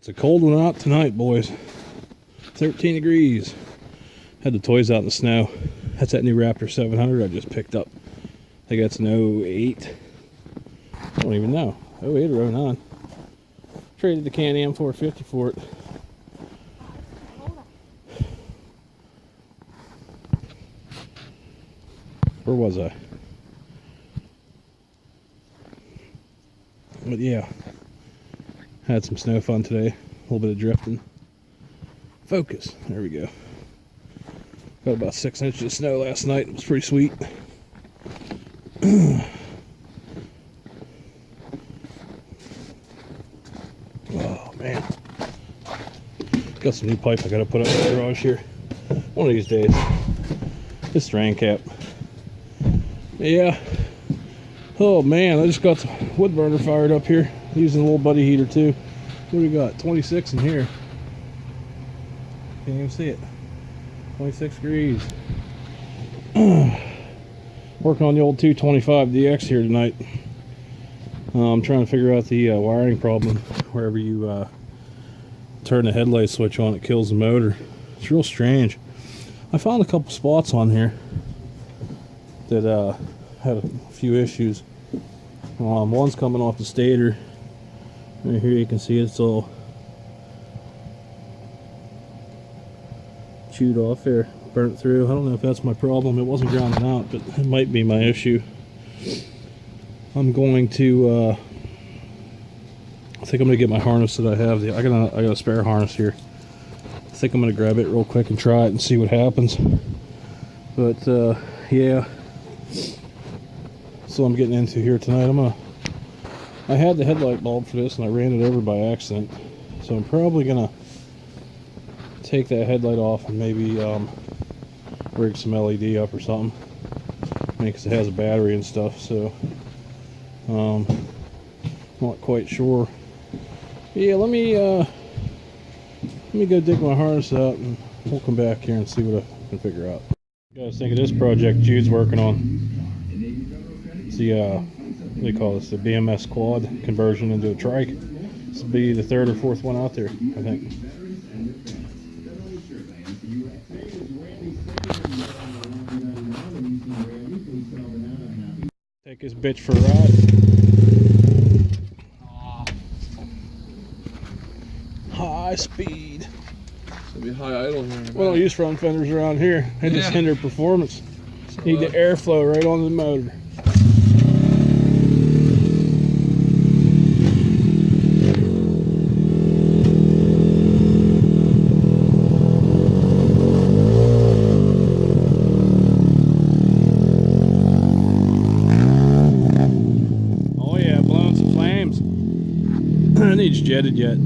It's a cold one out tonight, boys. 13 degrees. Had the toys out in the snow. That's that new Raptor 700 I just picked up. I think that's an 08. I don't even know. 08 or 09. Traded the Can-Am 450 for it. Where was I? But yeah, had some snow fun today. A little bit of drifting. Focus. There we go. Got about 6 inches of snow last night. It was pretty sweet. Oh man. Got some new pipe I gotta put up in the garage here. One of these days. This drain cap. Yeah. Oh man, I just got the wood burner fired up here. Using a little buddy heater too. What do we got? 26 in here. Can't even see it. 26 degrees. Working on the old 225 DX here tonight. I'm trying to figure out the wiring problem. Wherever you turn the headlight switch on, it kills the motor. It's real strange. I found a couple spots on here that had a few issues. One's coming off the stator. Right here you can see it's all chewed off there, burnt through. I don't know if that's my problem. It wasn't grounding out, but it might be my issue. I'm going to I think I'm gonna get my harness that I have. I got a spare harness here. I think I'm gonna grab it real quick and try it and see what happens. But yeah, so I'm getting into here tonight. I had the headlight bulb for this and I ran it over by accident, so I'm probably gonna take that headlight off and maybe rig some LED up or something. I mean, because it has a battery and stuff, so not quite sure. Yeah, let me go dig my harness out and we'll come back here and see what I can figure out. What do you guys think of this project Jude's working on? It's the what do you call this? The BMS quad conversion into a trike. This will be the 3rd or 4th one out there, I think. Take this bitch for a ride. High speed. It'll be high idle here. We don't use front fenders around here. They just hinder performance. So, need the airflow right on the motor. Oh yeah, blowing some flames. It needs jetted yet.